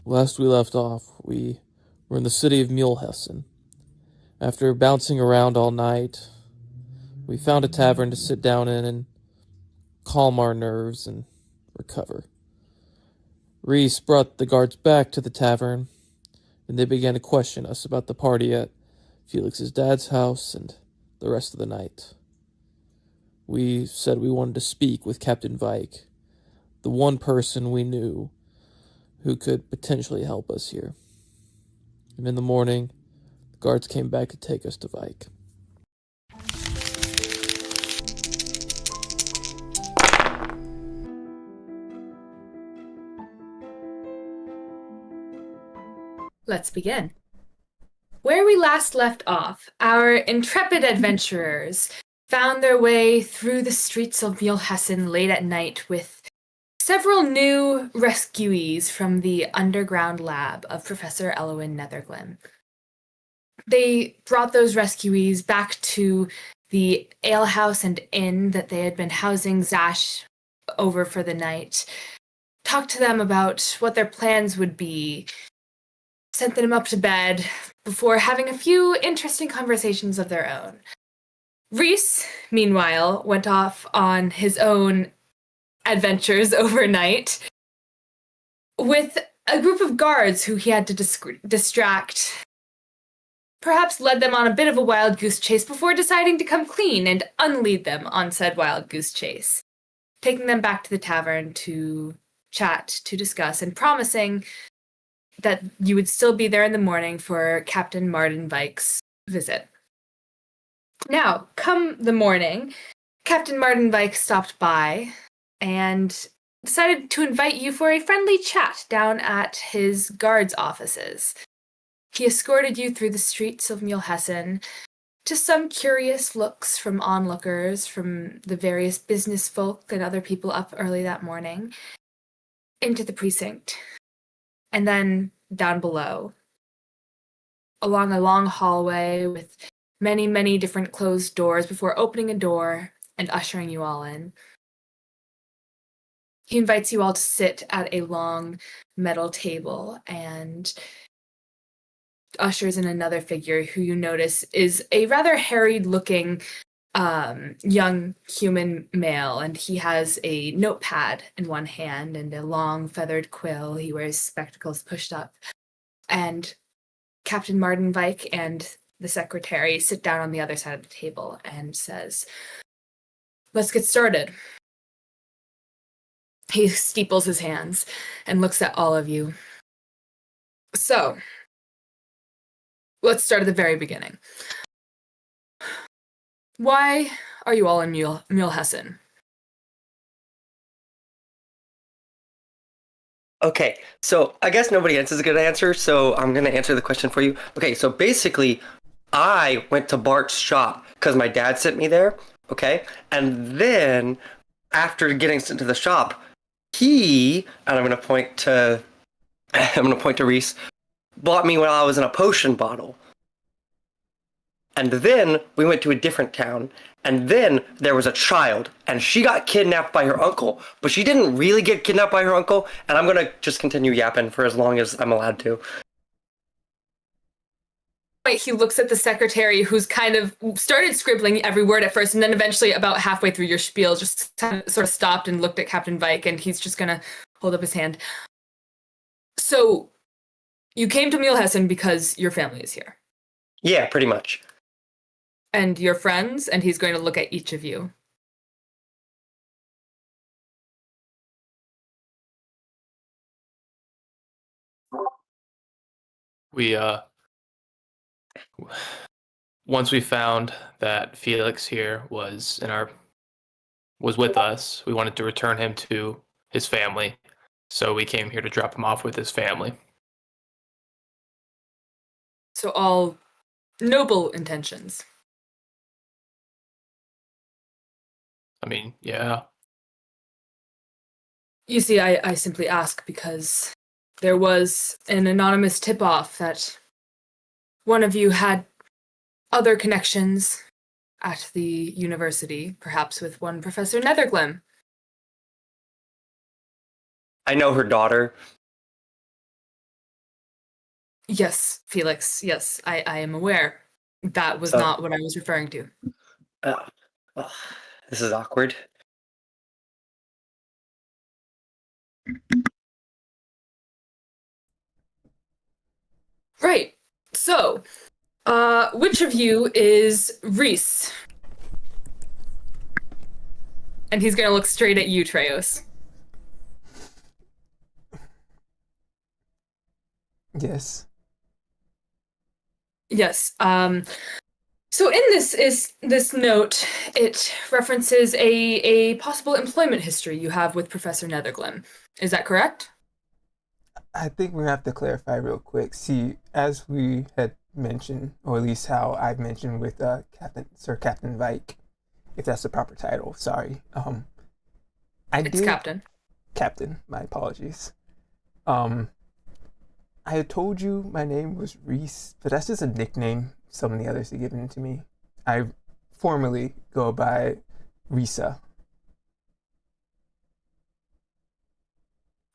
Last we left off, we were in the city of Mulhessen. After bouncing around all night, we found a tavern to sit down in and calm our nerves and recover. Reese brought the guards back to the tavern, and they began to question us about the party at Felix's dad's house and the rest of the night. We said we wanted to speak with Captain Vike, the one person we knew who could potentially help us here. And in the morning, the guards came back to take us to Vike. Let's begin. Where we last left off, our intrepid adventurers found their way through the streets of Mulhessen late at night with several new rescuees from the underground lab of Professor Elowin Netherglim. They brought those rescuees back to the alehouse and inn that they had been housing Zash over for the night, talked to them about what their plans would be, sent them up to bed before having a few interesting conversations of their own. Reese, meanwhile, went off on his own adventures overnight with a group of guards who he had to distract. Perhaps led them on a bit of a wild goose chase before deciding to come clean and unlead them on said wild goose chase, taking them back to the tavern to chat, to discuss, and promising that you would still be there in the morning for Captain Martin Vike's visit. Now, come the morning, Captain Martin Vike stopped by and decided to invite you for a friendly chat down at his guards' offices. He escorted you through the streets of Mulhessen to some curious looks from onlookers, from the various business folk and other people up early that morning, into the precinct, and then down below, along a long hallway with many, many different closed doors before opening a door and ushering you all in. He invites you all to sit at a long metal table and ushers in another figure who you notice is a rather harried-looking young human male, and he has a notepad in one hand and a long feathered quill. He wears spectacles pushed up. And Captain Martin Vike and the secretary sit down on the other side of the table and says, "Let's get started." He steeples his hands and looks at all of you. So, let's start at the very beginning. Why are you all in Mulhessen? Okay, so I guess nobody else is a good answer, so I'm going to answer the question for you. Okay, so basically, I went to Bart's shop because my dad sent me there, okay? And then, after getting sent to the shop, and I'm going to point to, Reese, bought me when I was in a potion bottle. And then we went to a different town, and then there was a child, and she got kidnapped by her uncle, but she didn't really get kidnapped by her uncle, and I'm gonna just continue yapping for as long as I'm allowed to. He looks at the secretary, who's kind of started scribbling every word at first, and then eventually about halfway through your spiel just sort of stopped and looked at Captain Vike, and he's just gonna hold up his hand. So, you came to Mulhessen because your family is here. Yeah, pretty much. And your friends, and he's going to look at each of you. We, once we found that Felix here was with us, we wanted to return him to his family. So we came here to drop him off with his family. So all noble intentions. I mean, yeah. You see, I simply ask because there was an anonymous tip-off that one of you had other connections at the university, perhaps with one Professor Netherglim. I know her daughter. Yes, Felix. Yes, I am aware. That was So, not what I was referring to. uh, ugh, this is awkward. Right. So, which of you is Reese? And he's gonna look straight at you, Treos. Yes. Yes. So in this note, it references a possible employment history you have with Professor Netherglim. Is that correct? I think we have to clarify real quick. See, as we had mentioned, or at least how I've mentioned with Captain Vike, if that's the proper title. Sorry. I It's did Captain. Captain. My apologies. Um, I had told you my name was Reese, but that's just a nickname some of the others have given to me. I formally go by Risa.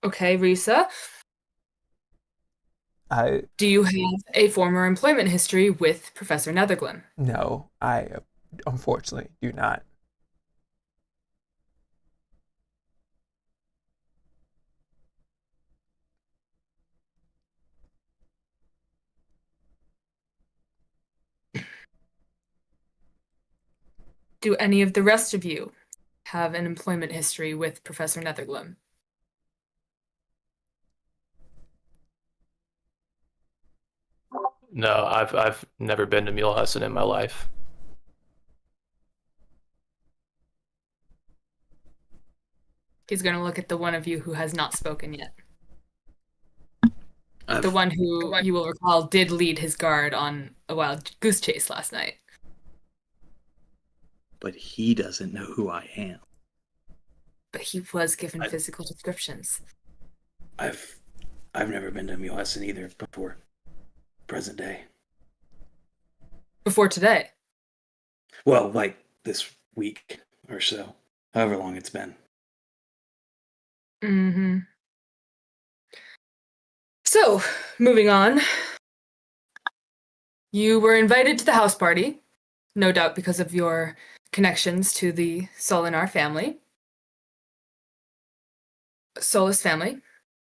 Okay, Risa. I Do you have a former employment history with Professor Netherglim? No, I unfortunately do not. Do any of the rest of you have an employment history with Professor Netherglim? No, I've never been to Mulehausen in my life. He's going to look at the one of you who has not spoken yet. I've, The one who, you will recall, did lead his guard on a wild goose chase last night. but he doesn't know who I am. But he was given I- physical descriptions. I've never been to Mulehausen either before present day. Before today. Well, like this week or so, however long it's been. Mm-hmm. So, moving on. You were invited to the house party, no doubt because of your connections to the Solinar family. Solus family.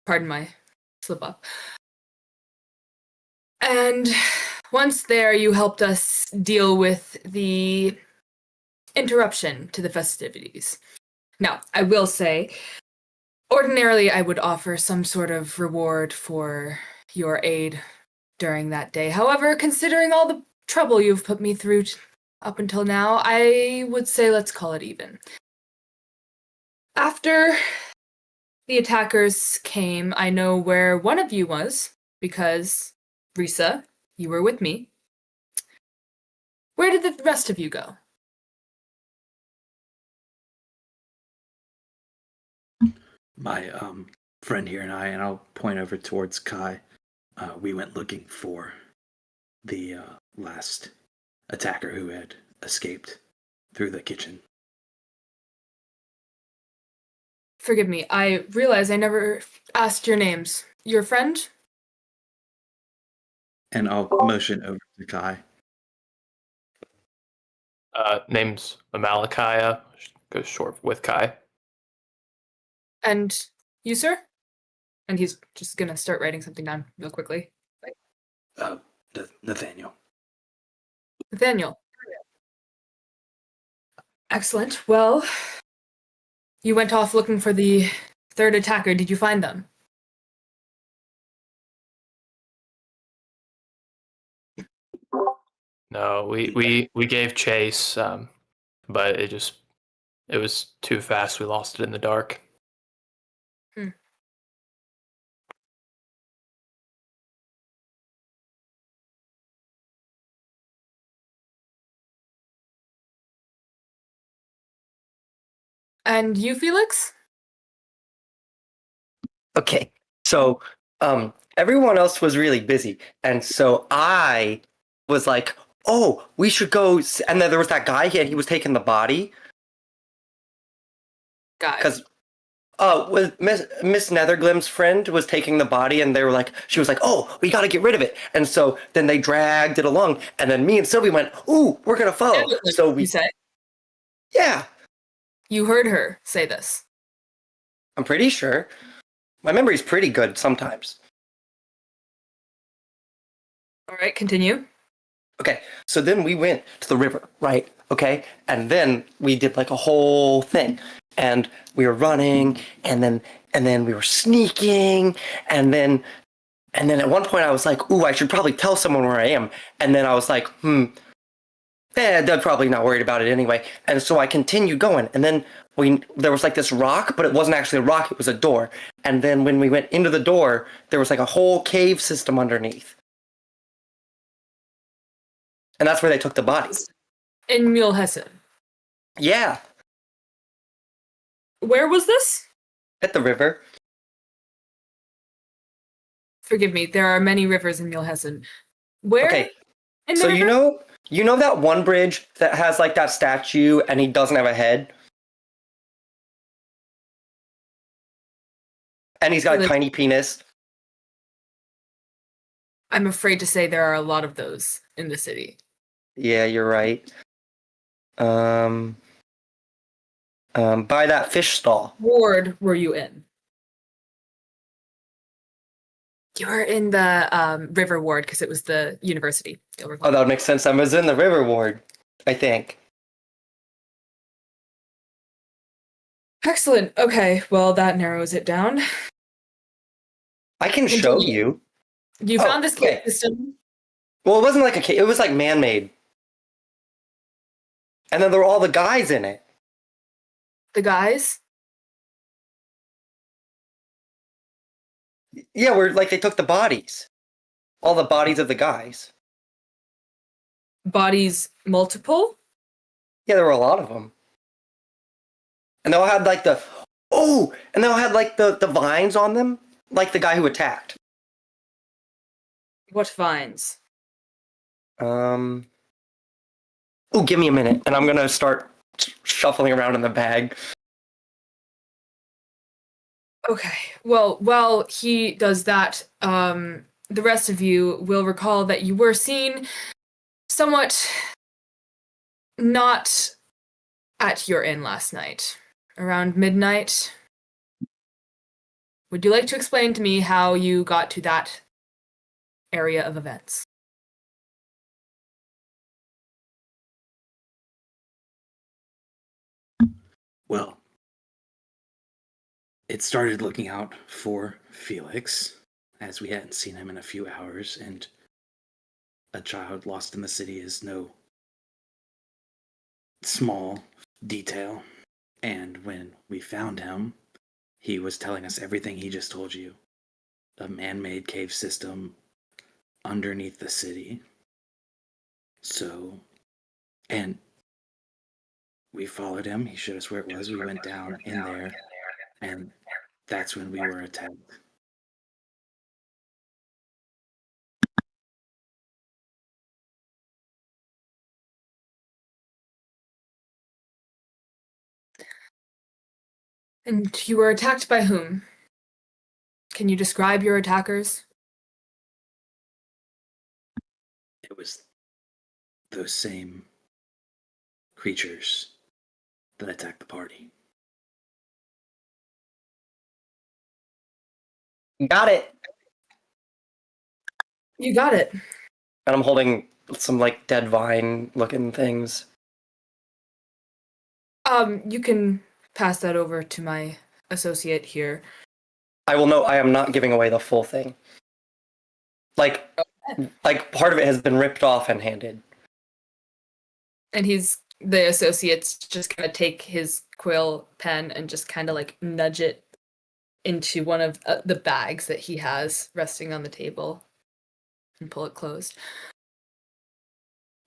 Pardon my slip up. And once there, you helped us deal with the interruption to the festivities. Now, I will say, ordinarily I would offer some sort of reward for your aid during that day. However, considering all the trouble you've put me through up until now, I would say let's call it even. After the attackers came, I know where one of you was, because, Risa, you were with me. Where did the rest of you go? My friend here and I, and I'll point over towards Kai, we went looking for the last attacker who had escaped through the kitchen. Forgive me, I realize I never asked your names. Your friend? And I'll motion over to Kai. Name's Amalekaya, goes short with Kai. And you, sir? And he's just gonna start writing something down real quickly. Nathaniel. Nathaniel. Excellent. Well, you went off looking for the third attacker. Did you find them? No, we gave chase, but it was too fast. We lost it in the dark. And you, Felix? Okay, so everyone else was really busy, and so I was like, "Oh, we should go." And then there was that guy, he was taking the body Guy. because with Miss Netherglim's friend was taking the body, and they were like, she was like, "Oh, we got to get rid of it." And so then they dragged it along, and then me and Sylvie went, "Ooh, we're gonna follow." So You we, say? yeah, You heard her say this. I'm pretty sure. My memory's pretty good sometimes. All right, continue. Okay, so then we went to the river, right? Okay, and then we did like a whole thing, and we were running, and then we were sneaking, and then at one point I was like, "Ooh, I should probably tell someone where I am," and then I was like, they're probably not worried about it anyway, and so I continued going, and then there was like this rock, but it wasn't actually a rock; it was a door, and then when we went into the door, there was like a whole cave system underneath. And that's where they took the bodies. In Mulhessen. Yeah, Where was this? at the river. Forgive me, there are many rivers in Mulhessen. Where Okay, in the so river? you know that one bridge that has like that statue and he doesn't have a head? And he's got a tiny penis? I'm afraid to say there are a lot of those in the city. Yeah, you're right. By that fish stall. Ward were you in? You were in the river ward because it was the university. You'll recall. Oh, that would make sense. I was in the river ward, I think. Excellent. Okay, well that narrows it down. I can show you. You Oh, found this cave okay. system. Well, it wasn't like a cave. It was like man-made. And then there were all the guys in it. The guys. Yeah, where like they took the bodies. All the bodies of the guys. Bodies multiple. Yeah, there were a lot of them. And they all had like and they all had like the vines on them, like the guy who attacked. What vines? Oh, give me a minute, and I'm gonna start shuffling around in the bag. Okay. Well, while he does that, the rest of you will recall that you were seen somewhat not at your inn last night, around midnight. Would you like to explain to me how you got to that area of events? Well, it started looking out for Felix, as we hadn't seen him in a few hours, and a child lost in the city is no small detail. And when we found him, he was telling us everything he just told you. A man-made cave system underneath the city. So, and we followed him. He showed us where it was. We went down in there, and that's when we were attacked. And you were attacked by whom? Can you describe your attackers? It was those same creatures that attacked the party. Got it. You got it. And I'm holding some like dead vine looking things. You can pass that over to my associate here. I will note I am not giving away the full thing. Like part of it has been ripped off and handed. And the associate's just gonna take his quill pen and just kind of like nudge it into one of the bags that he has resting on the table and pull it closed.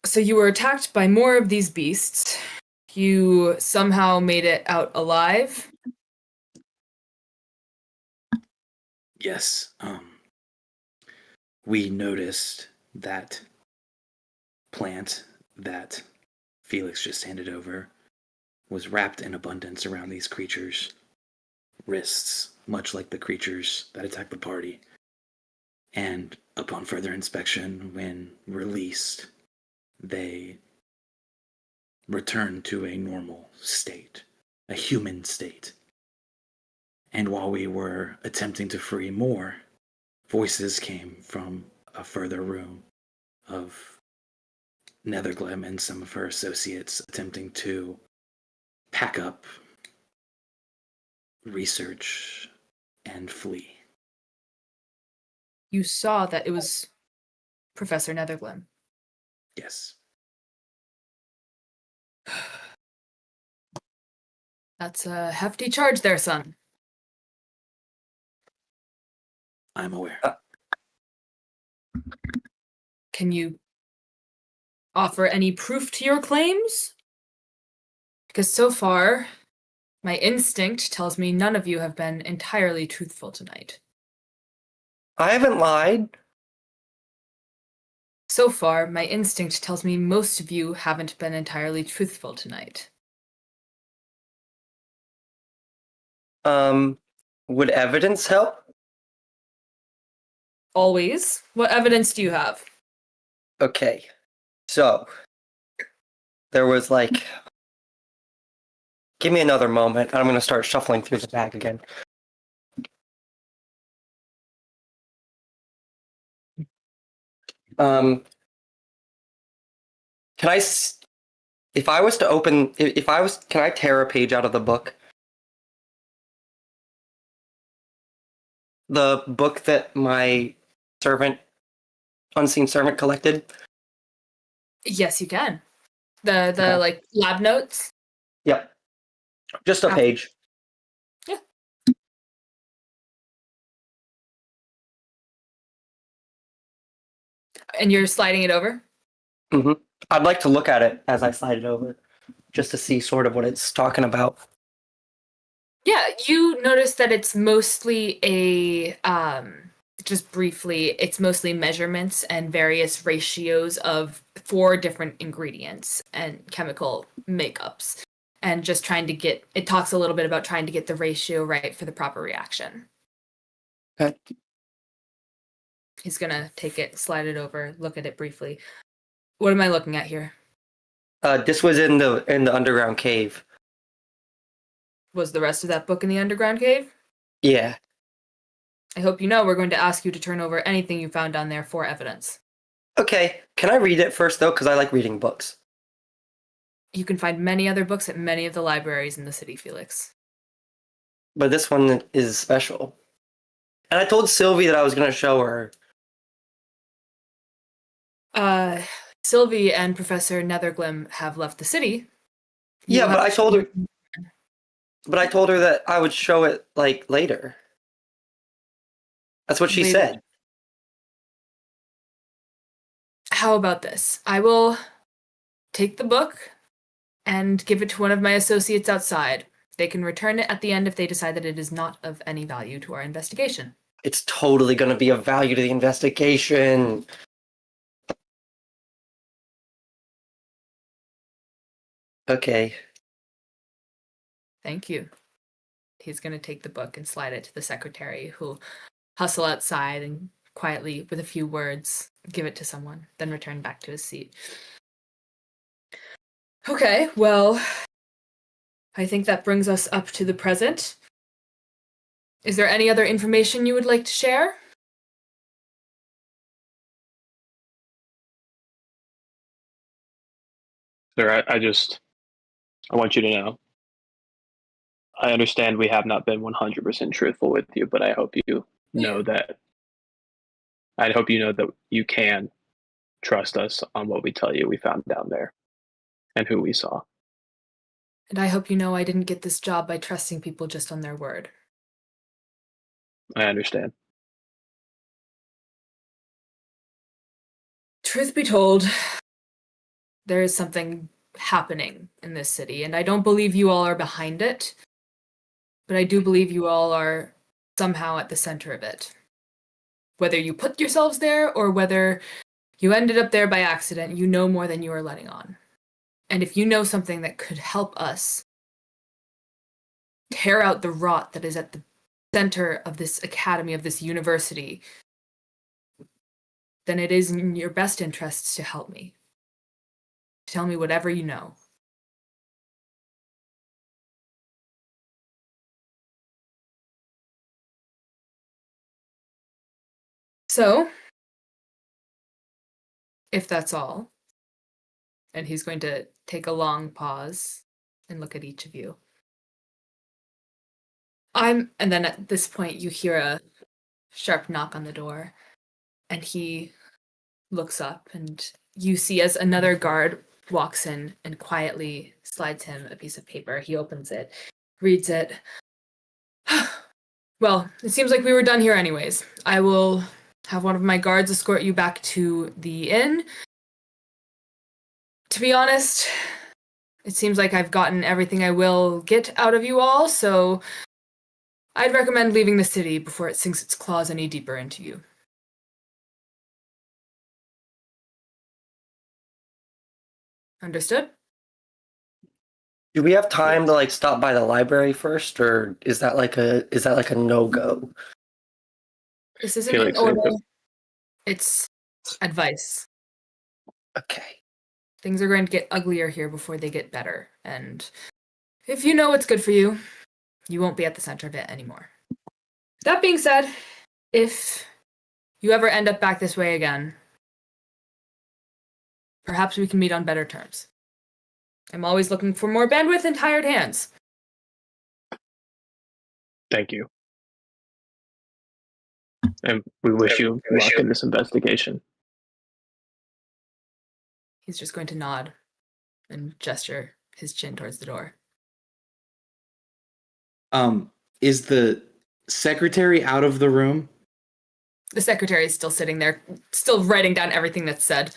So you were attacked by more of these beasts. You somehow made it out alive. Yes, we noticed that plant that Felix just handed over was wrapped in abundance around these creatures. wrists, much like the creatures that attacked the party. And upon further inspection, when released, they return to a normal state, a human state. And while we were attempting to free more, voices came from a further room of Netherglim and some of her associates attempting to pack up, research, and flee. You saw that it was Professor Netherglim. Yes. That's a hefty charge there, son. I'm aware. Can you offer any proof to your claims? Because so far, my instinct tells me none of you have been entirely truthful tonight. I haven't lied. So far, my instinct tells me most of you haven't been entirely truthful tonight. Would evidence help? Always. What evidence do you have? Okay. So, there was like... Give me another moment. I'm going to start shuffling through the bag again. Can I... If I was to open... Can I tear a page out of the book? The book that my unseen servant collected? Yes, you can. The Okay. like lab notes. Yep. Just a page. Yeah. And you're sliding it over? Mm-hmm. I'd like to look at it as I slide it over, just to see sort of what it's talking about. Yeah, you notice that it's mostly just briefly, it's mostly measurements and various ratios of 4 different ingredients and chemical makeups. And just trying to it talks a little bit about trying to get the ratio right for the proper reaction. Okay. He's gonna take it, slide it over, look at it briefly. What am I looking at here? This was in the underground cave. Was the rest of that book in the underground cave? Yeah. I hope you know we're going to ask you to turn over anything you found down there for evidence. Okay. Can I read it first though? Because I like reading books. You can find many other books at many of the libraries in the city, Felix. But this one is special. And I told Sylvie that I was going to show her. Sylvie and Professor Netherglim have left the city. Yeah, but I told her. But I told her that I would show it like later. That's what she said. How about this? I will take the book and give it to one of my associates outside. They can return it at the end if they decide that it is not of any value to our investigation. It's totally going to be of value to the investigation. Okay. Thank you. He's going to take the book and slide it to the secretary, who'll hustle outside and quietly, with a few words, give it to someone, then return back to his seat. Okay, well, I think that brings us up to the present. Is there any other information you would like to share? Sir, I want you to know. I understand we have not been 100% truthful with you, but I hope you know that. I hope you know that you can trust us on what we tell you we found down there and who we saw. And I hope you know I didn't get this job by trusting people just on their word. I understand. Truth be told, there is something happening in this city, and I don't believe you all are behind it, but I do believe you all are somehow at the center of it. Whether you put yourselves there or whether you ended up there by accident, you know more than you are letting on. And if you know something that could help us tear out the rot that is at the center of this academy, of this university, then it is in your best interests to help me. Tell me whatever you know. So, if that's all, and he's going to take a long pause and look at each of you. And then at this point you hear a sharp knock on the door, and he looks up, and you see as another guard walks in and quietly slides him a piece of paper. He opens it, reads it. Well, it seems like we were done here anyways. I will have one of my guards escort you back to the inn. To be honest, it seems like I've gotten everything I will get out of you all, so I'd recommend leaving the city before it sinks its claws any deeper into you. Understood? Do we have time to like stop by the library first, or is that like a no-go? This isn't Felix, an order. It's advice. Okay. Things are going to get uglier here before they get better. And if you know what's good for you, you won't be at the center of it anymore. That being said, if you ever end up back this way again, perhaps we can meet on better terms. I'm always looking for more bandwidth and hired hands. Thank you. And we wish you luck in this investigation. He's just going to nod and gesture his chin towards the door. Is the secretary out of the room? The secretary is still sitting there, still writing down everything that's said.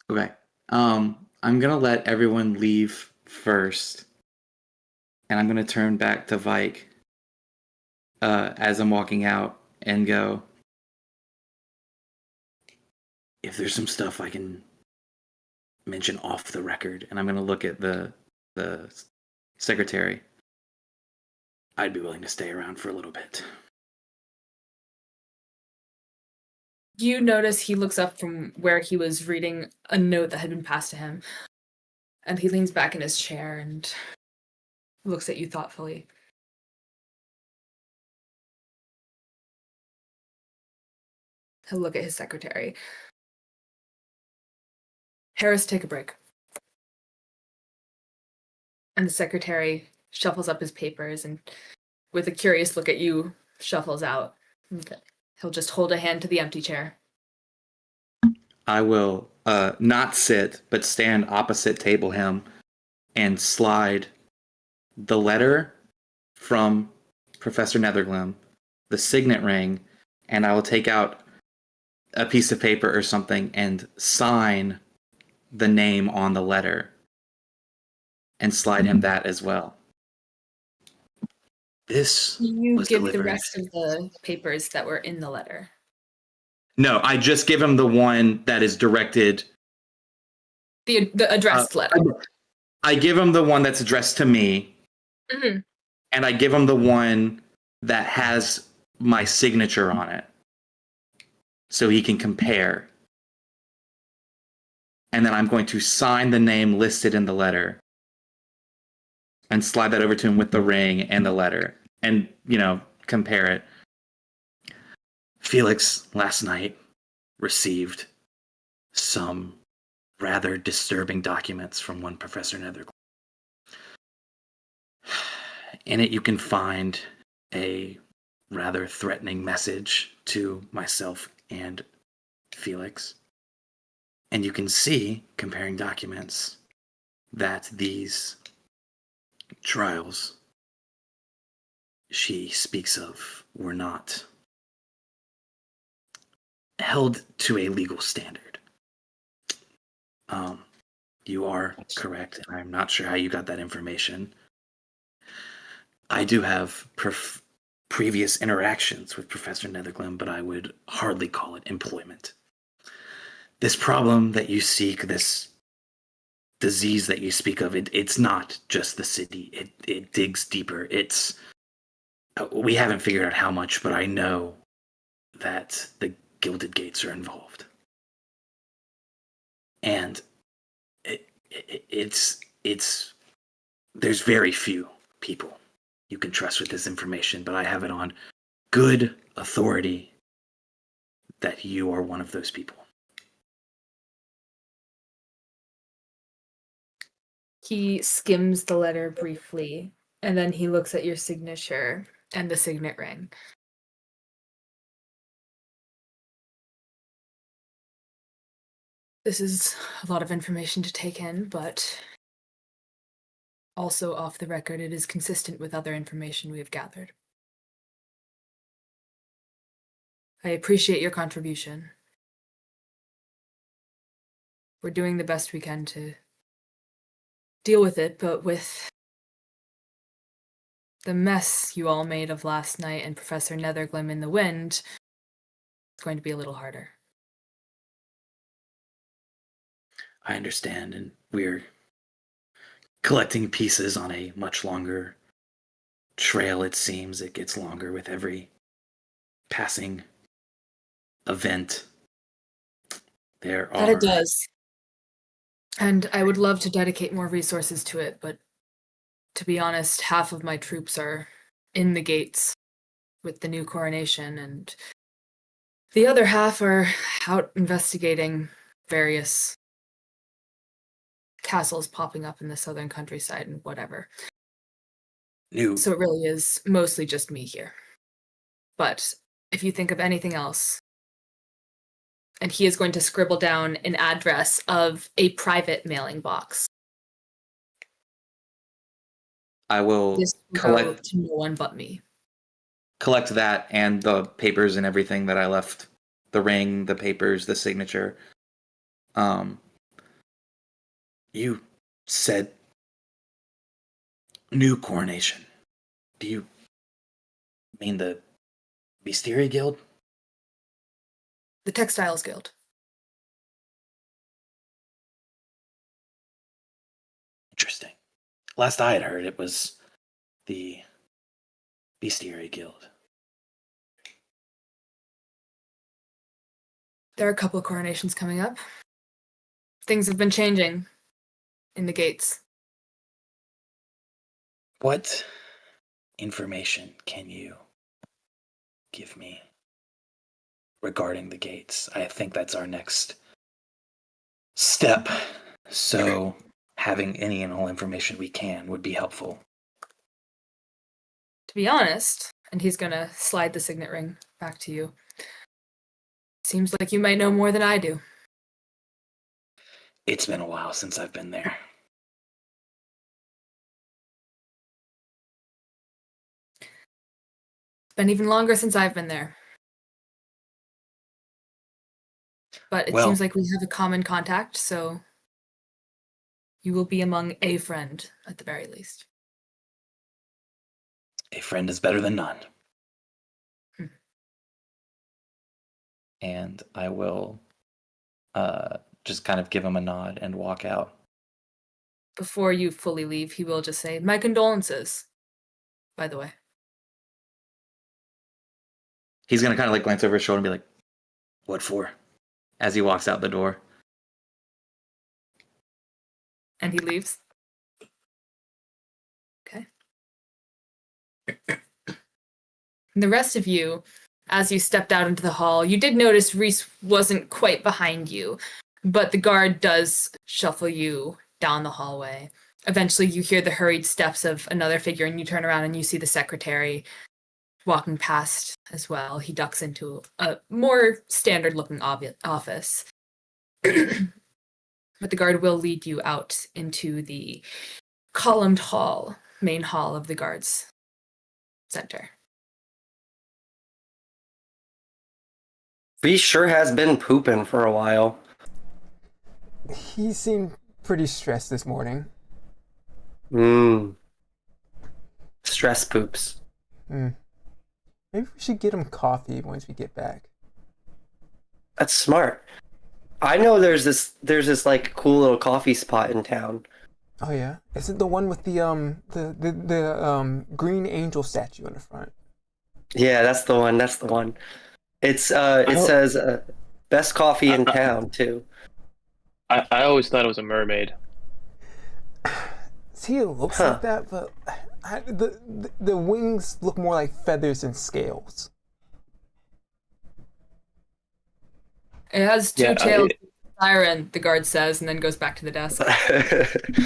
Okay. I'm gonna let everyone leave first, and I'm gonna turn back to Vike as I'm walking out and go, if there's some stuff I can mention off the record, and I'm gonna look at the secretary, I'd be willing to stay around for a little bit. You notice he looks up from where he was reading a note that had been passed to him, and he leans back in his chair and looks at you thoughtfully. He'll look at his secretary. Harris, take a break. And the secretary shuffles up his papers and, with a curious look at you, shuffles out. He'll just hold a hand to the empty chair. I will not sit, but stand opposite table him and slide the letter from Professor Netherglim, the signet ring, and I will take out a piece of paper or something and sign the name on the letter and slide him that as well. This You was give delivered. the rest of the papers that were in the letter. No, I just give him the one that is directed. The addressed letter. I give him the one that's addressed to me, Mm-hmm. and I give him the one that has my signature on it, so he can compare. And then I'm going to sign the name listed in the letter and slide that over to him with the ring and the letter, and compare it. Felix last night received some rather disturbing documents from one Professor Netherglim. In it, you can find a rather threatening message to myself and Felix. And you can see, comparing documents, that these trials she speaks of were not held to a legal standard. You are correct, and I'm not sure how you got that information. I do have previous interactions with Professor Netherglim, but I would hardly call it employment. This problem that you seek, this disease that you speak of, it's not just the city. It digs deeper. We haven't figured out how much, but I know that the Gilded Gates are involved. And it's there's very few people you can trust with this information, but I have it on good authority that you are one of those people. He skims the letter briefly, and then he looks at your signature and the signet ring. This is a lot of information to take in, but also off the record, it is consistent with other information we have gathered. I appreciate your contribution. We're doing the best we can to deal with it, but with the mess you all made of last night and Professor Netherglim in the wind, it's going to be a little harder. I understand, and we're collecting pieces on a much longer trail, it seems. It gets longer with every passing event. That it does. And I would love to dedicate more resources to it, but to be honest, half of my troops are in the gates with the new coronation, and the other half are out investigating various castles popping up in the southern countryside and whatever. So it really is mostly just me here. But if you think of anything else, and he is going to scribble down an address of a private mailing box. I will This will go to no one but me. Collect that and the papers and everything that I left. The ring, the papers, the signature. You said new coronation. Do you mean the Bestiary Guild? The Textiles Guild. Interesting. Last I had heard, it was the Bestiary Guild. There are a couple of coronations coming up. Things have been changing in the gates. What information can you give me regarding the gates? I think that's our next step. So having any and all information we can would be helpful. To be honest, and he's gonna slide the signet ring back to you. Seems like you might know more than I do. It's been a while since I've been there. It's been even longer since I've been there. But it seems like we have a common contact, so you will be among a friend, at the very least. A friend is better than none. And I will just kind of give him a nod and walk out. Before you fully leave, he will just say, "My condolences, by the way." He's going to kind of like glance over his shoulder and be like, "What for?" As he walks out the door. And he leaves. Okay. And the rest of you, as you stepped out into the hall, you did notice Reese wasn't quite behind you, but the guard does shuffle you down the hallway. Eventually, you hear the hurried steps of another figure, and you turn around and you see the secretary walking past as well. He ducks into a more standard-looking office. But the guard will lead you out into the columned hall, main hall of the guards center. He sure has been pooping for a while. He seemed pretty stressed this morning. Stress poops. Maybe we should get him coffee once we get back. That's smart. I know there's this like cool little coffee spot in town. Oh yeah, is it the one with the green angel statue in the front? Yeah, that's the one. That's the one. It Oh. says best coffee in I, town too. I always thought it was a mermaid. See, it looks Huh. like that, but the wings look more like feathers and scales. It has two Yeah, tails, siren, the guard says, and then goes back to the desk.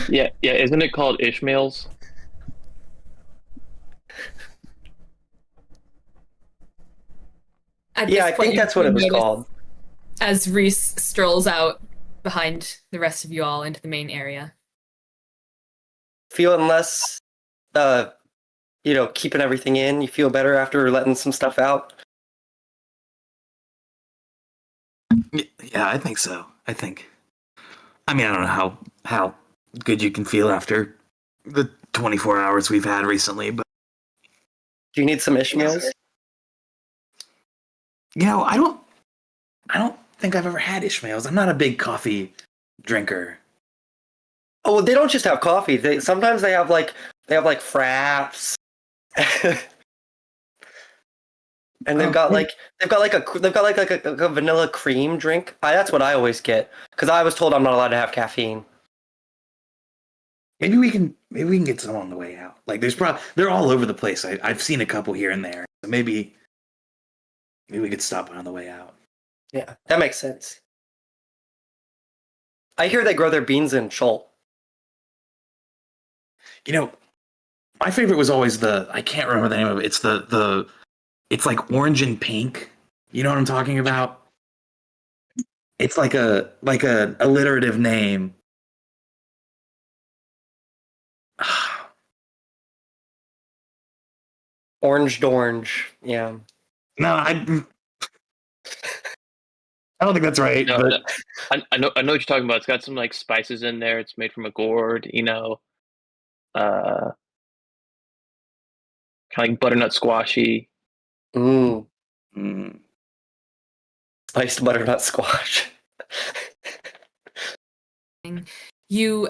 yeah. Isn't it called Ishmael's? At Yeah, this I point, think that's what it was notice called. as Reese strolls out behind the rest of you all into the main area. Feeling less, uh, keeping everything in. You feel better after letting some stuff out. Yeah, I think so. I mean, I don't know how good you can feel after the 24 hours we've had recently, but Do you need some Ishmaels? I don't think I've ever had Ishmael's. I'm not a big coffee drinker. Oh, well, they don't just have coffee. Sometimes they have like fraps, and they've got like a vanilla cream drink. That's what I always get because I was told I'm not allowed to have caffeine. Maybe we can get some on the way out. Like they're all over the place. I've seen a couple here and there. So maybe we could stop on the way out. Yeah, that makes sense. I hear they grow their beans in Chult. My favorite was always I can't remember the name of it. It's it's like orange and pink. You know what I'm talking about? It's like a alliterative name. Orange. Yeah. No, I don't think that's right. No, But I know what you're talking about. It's got some like spices in there. It's made from a gourd, kind of like butternut squashy. Mm. mm, Spiced butternut squash.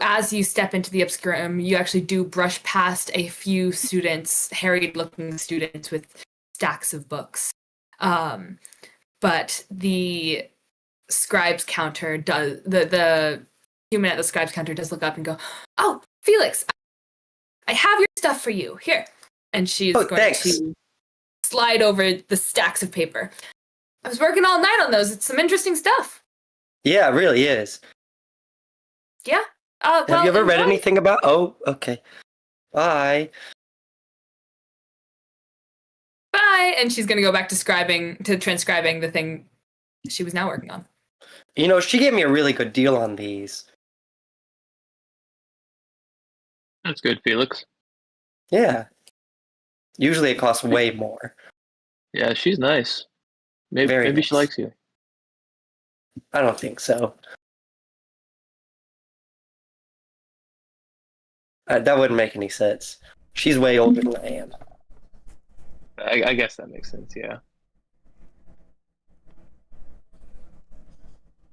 As you step into the obscurum, you actually do brush past a few students, harried-looking students with stacks of books. But the scribes counter does the human at the scribes counter does look up and go, "Oh, Felix, I have your stuff for you here." And she's going thanks. to slide over the stacks of paper. I was working all night on those. It's some interesting stuff. Yeah, it really is. Yeah. Have you ever read anything about? Oh, okay. Bye. Bye. And she's going to go back to transcribing the thing she was now working on. She gave me a really good deal on these. That's good, Felix. Yeah. Usually it costs way more. Yeah, she's nice. Maybe Very maybe she nice. likes you. I don't think so. That wouldn't make any sense. She's way older than I am. I guess that makes sense. Yeah.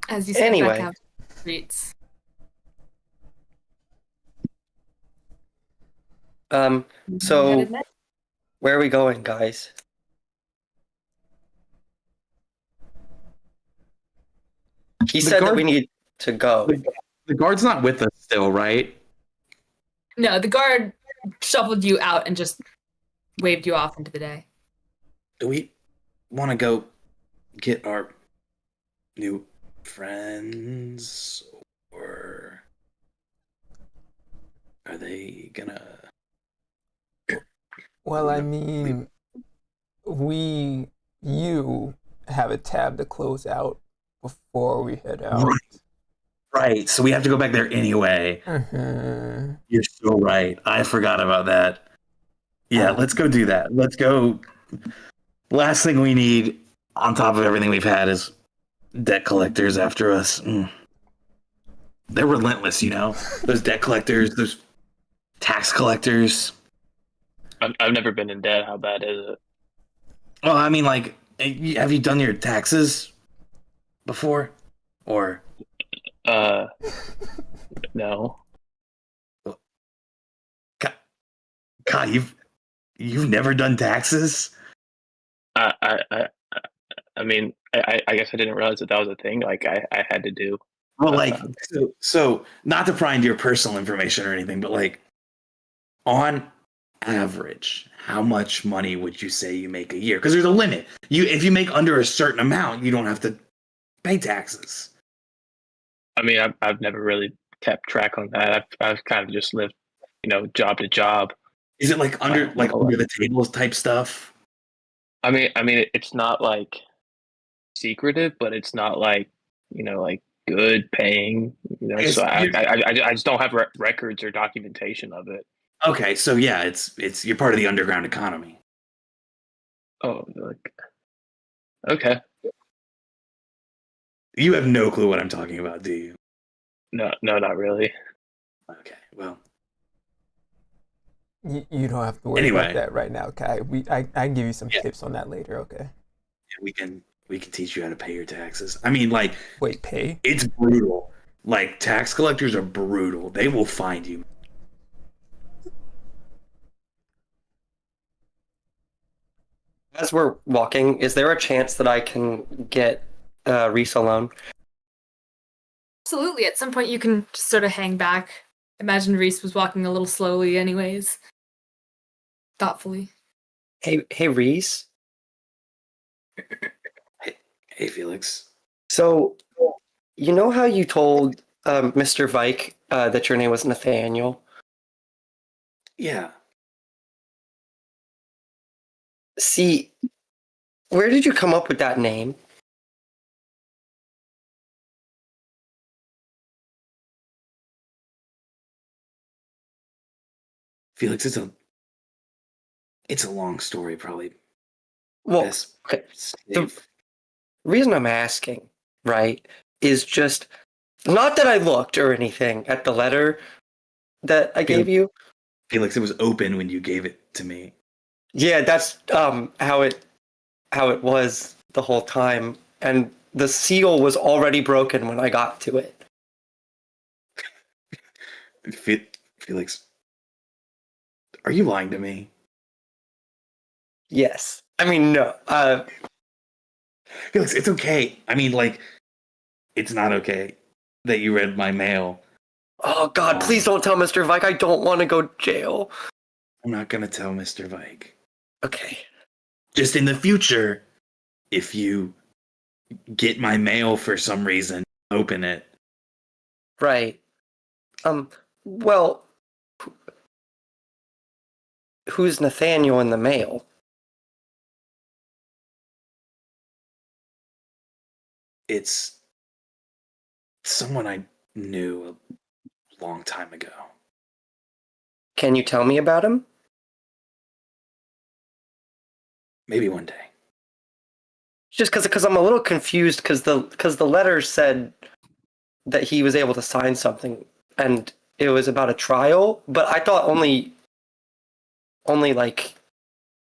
As you step Anyway. back out to the streets. So where are we going, guys? He said that we need to go. the guard's not with us still, right? No, the guard shuffled you out and just waved you off into the day. Do we want to go get our new friends, or are they gonna? Well, I mean, you have a tab to close out before we head out. Right. So we have to go back there anyway. Mm-hmm. You're so right. I forgot about that. Yeah, let's go do that. Let's go. Last thing we need, on top of everything we've had, is debt collectors after us. They're relentless, Those debt collectors, those tax collectors. I've never been in debt. How bad is it? Well, I mean, like, have you done your taxes before? Or Uh, no. God, you've never done taxes? I, I, I, I mean, I guess I didn't realize that was a thing. Like I had to do. Well, like, Uh, so not to pry into your personal information or anything, but like, on average, how much money would you say you make a year? Because there's a limit. If you make under a certain amount, you don't have to pay taxes. I mean, I've never really kept track on that. I've kind of just lived, job to job. Is it like My whole under life. the table type stuff? I mean, it's not like secretive, but it's not like like good paying. I So guess I just don't have records or documentation of it. okay. So yeah, it's you're part of the underground economy. Oh, like okay, You have no clue what I'm talking about, do you? no, not really. Okay. Well, You don't have to worry about anyway, that right now, Kai. I can give you some yeah, tips on that later. Okay. we can teach you how to pay your taxes. I mean, like, Wait, pay? it's brutal. Like, tax collectors are brutal. They will find you. As we're walking, is there a chance that I can get Reese alone? Absolutely. At some point, you can just sort of hang back. Imagine Reese was walking a little slowly, anyways. Thoughtfully. Hey, Reese. Hey, Felix. So, you know how you told Mr. Vike that your name was Nathaniel? Yeah. See, where did you come up with that name? Felix, it's a long story, probably Well, best okay. The save. reason I'm asking, right, is just not that I looked or anything at the letter that I gave you. Felix, it was open when you gave it to me. Yeah, that's how it was the whole time, and the seal was already broken when I got to it. Felix, are you lying to me? Yes, I mean no. Felix, it's okay. I mean, like, it's not okay that you read my mail. Oh God, please don't tell Mr. Vike. I don't want to go to jail. I'm not gonna tell Mr. Vike. Okay. Just in the future, if you get my mail for some reason, open it. Right. Well, who's Nathaniel in the mail? It's someone I knew a long time ago. Can you tell me about him? Maybe one day. Just because I'm a little confused because the letter said that he was able to sign something and it was about a trial, but I thought only like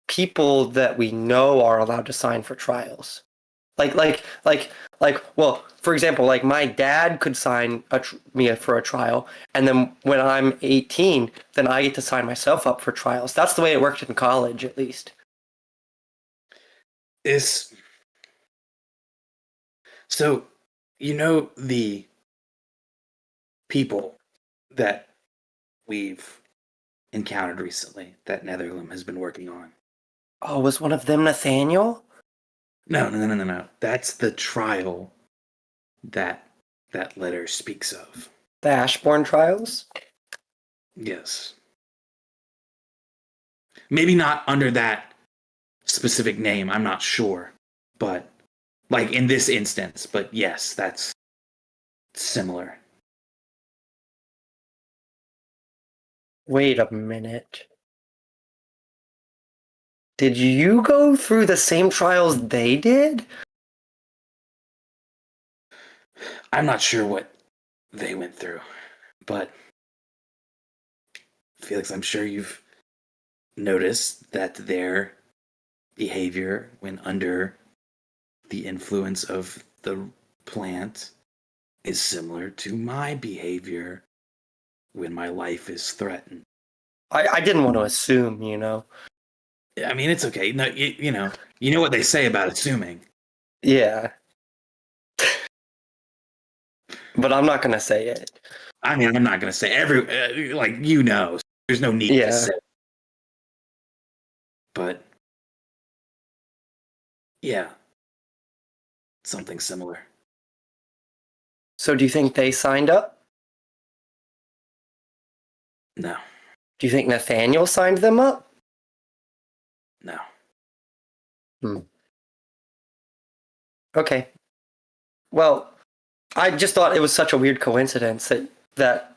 people that we know are allowed to sign for trials. Well, for example, like my dad could sign me for a trial, and then when I'm 18, then I get to sign myself up for trials. That's the way it worked in college, at least. Is so the people that we've encountered recently that Netherlam has been working on. Oh, was one of them Nathaniel? No. That's the trial that letter speaks of. The Ashbourne trials? Yes. Maybe not under that specific name, I'm not sure. But like in this instance, but yes, that's similar. Wait a minute. Did you go through the same trials they did? I'm not sure what they went through, but Felix, I'm sure you've noticed that their behavior when under the influence of the plant is similar to my behavior when my life is threatened. I didn't want to assume, you know. I mean, it's okay. No, you know what they say about assuming. Yeah. But I'm not gonna say it. I mean, I'm not going to say like, there's no need to Yeah. say. But yeah, something similar. So do you think they signed up? No, Do you think Nathaniel signed them up? no. Okay. Well, I just thought it was such a weird coincidence that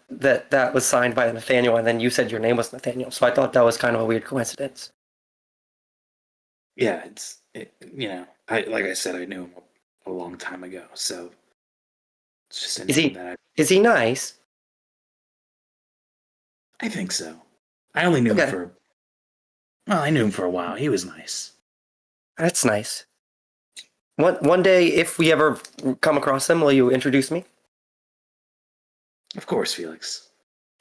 was signed by Nathaniel, and then you said your name was Nathaniel. So I thought that was kind of a weird coincidence. Yeah, like I said, I knew him a long time ago, so it's just a name that Is he nice? I think so. I only knew him I knew him for a while. He was nice. That's nice. One day, if we ever come across him, will you introduce me? Of course, Felix.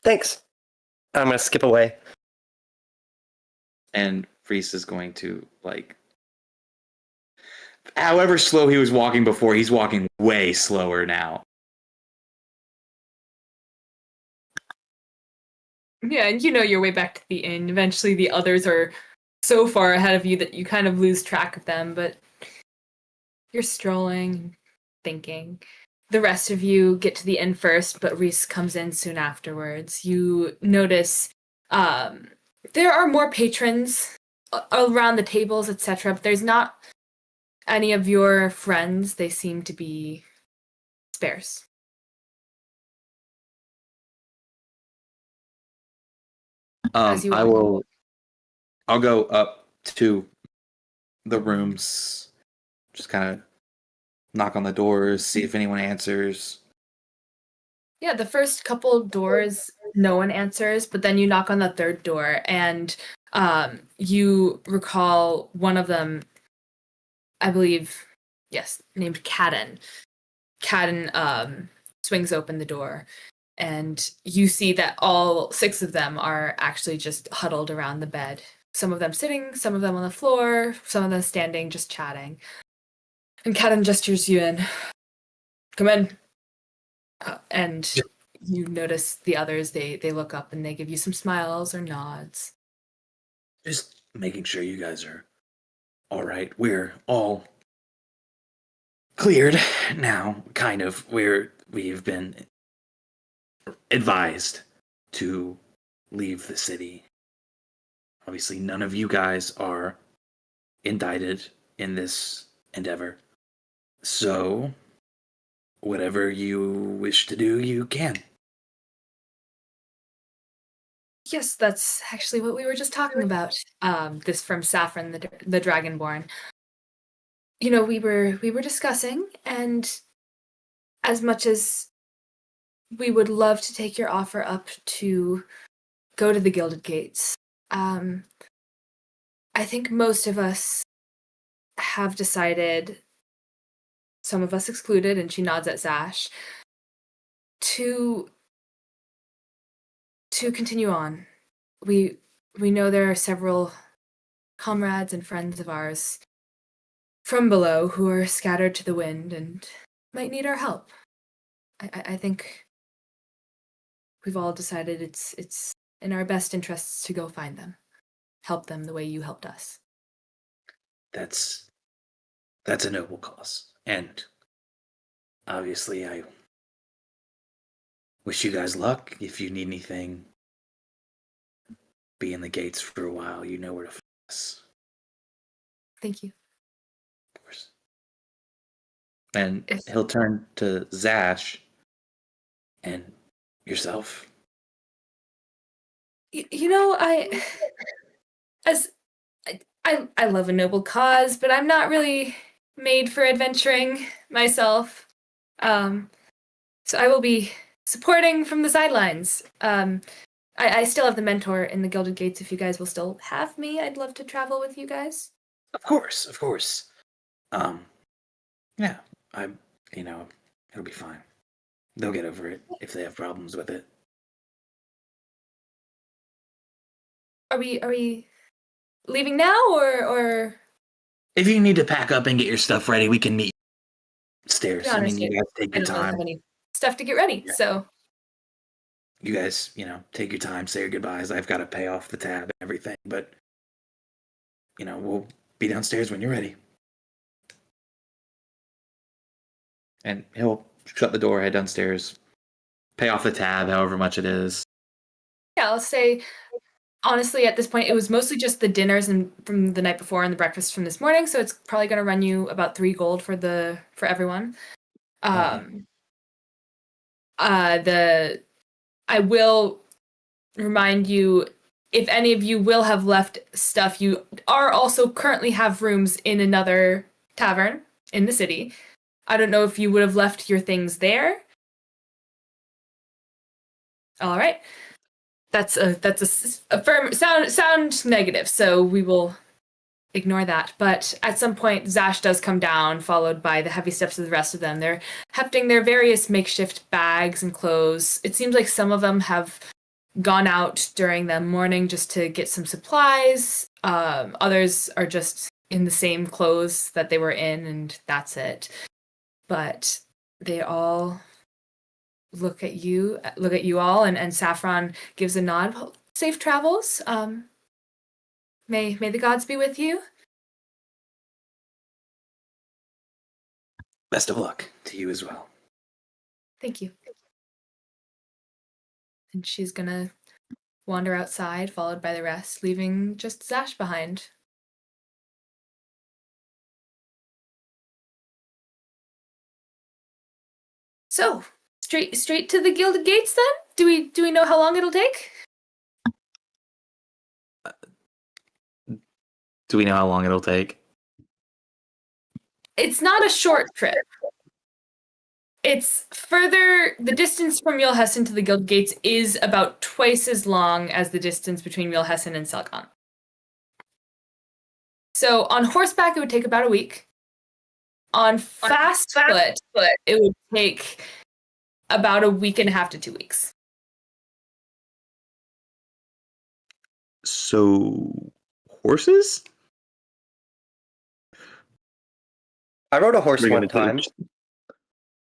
Thanks. I'm gonna skip away. And Reese is going to, like, however slow he was walking before, he's walking way slower now. Yeah, and you know your way back to the inn. Eventually the others are so far ahead of you that you kind of lose track of them, but you're strolling, thinking. The rest of you get to the inn first, but Reese comes in soon afterwards. You notice there are more patrons around the tables, etc., but there's not any of your friends. They seem to be sparse. I'll go up to the rooms, just kind of knock on the doors, see if anyone answers. Yeah, the first couple doors, no one answers, but then you knock on the third door, and you recall one of them, I believe, yes, named Cadden. Cadden swings open the door, and you see that all 6 of them are actually just huddled around the bed. Some of them sitting, some of them on the floor, some of them standing, just chatting. And Cadden gestures you in. Come in. And you notice the others, they look up and they give you some smiles or nods. Just making sure you guys are all right. We're all cleared now, kind of. We've been advised to leave the city. Obviously, none of you guys are indicted in this endeavor. So, whatever you wish to do, you can. Yes, that's actually what we were just talking about. This from Saffron, the Dragonborn. You know, we were discussing, and as much as we would love to take your offer up to go to the Gilded Gates, I think most of us have decided, some of us excluded, and she nods at Zash, to continue on. We know there are several comrades and friends of ours from below who are scattered to the wind and might need our help. I think we've all decided it's in our best interests to go find them, help them the way you helped us. That's a noble cause, and obviously, I wish you guys luck. If you need anything, be in the gates for a while. You know where to find us. Thank you. Of course. And he'll turn to Zash and yourself. You know, I love a noble cause, but I'm not really made for adventuring myself. So I will be supporting from the sidelines. I still have the mentor in the Gilded Gates. If you guys will still have me, I'd love to travel with you guys. Of course. Yeah, it'll be fine. They'll get over it if they have problems with it. Are we leaving now or If you need to pack up and get your stuff ready, we can meet stairs. be I honest, mean, you guys take I your don't really time. have any stuff to get ready, Yeah. so You guys, take your time, say your goodbyes. I've got to pay off the tab and everything, but we'll be downstairs when you're ready. And he'll shut the door, head downstairs, pay off the tab, however much it is. yeah, I'll say honestly at this point it was mostly just the dinners and from the night before and the breakfast from this morning, so it's probably going to run you about 3 gold for everyone. I will remind you, if any of you will have left stuff, you are also currently have rooms in another tavern in the city. I don't know if you would have left your things there. All right. That's a firm sound negative, so we will ignore that. But at some point, Zash does come down, followed by the heavy steps of the rest of them. They're hefting their various makeshift bags and clothes. It seems like some of them have gone out during the morning just to get some supplies. Others are just in the same clothes that they were in, and that's it. But they all look at you all, and Saffron gives a nod. Safe travels. May the gods be with you. Best of luck to you as well. Thank you. And she's gonna wander outside, followed by the rest, leaving just Zash behind. So, straight to the Gilded Gates then? Do we know how long it'll take? Do we know how long it'll take? It's not a short trip. It's further. The distance from Mulhessen to the Gilded Gates is about twice as long as the distance between Mulhessen and Selkon. So on horseback, it would take about a week. On fast foot, it would take about a week and a half to 2 weeks. So, horses? I rode a horse We're one gonna time.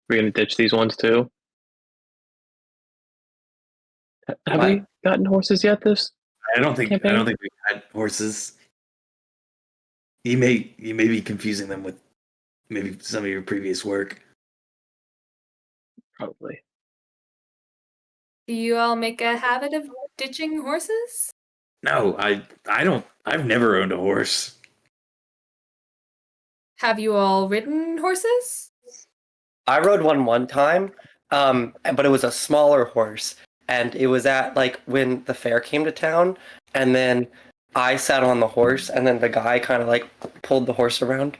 We're gonna ditch these ones too. Have What? we gotten horses yet? I don't think Campaign? we had horses. You may be confusing them with maybe some of your previous work. Probably. Do you all make a habit of ditching horses? No, I don't. I've never owned a horse. Have you all ridden horses? I rode one time, but it was a smaller horse, and it was at like when the fair came to town, and then I sat on the horse, and then the guy kind of like pulled the horse around.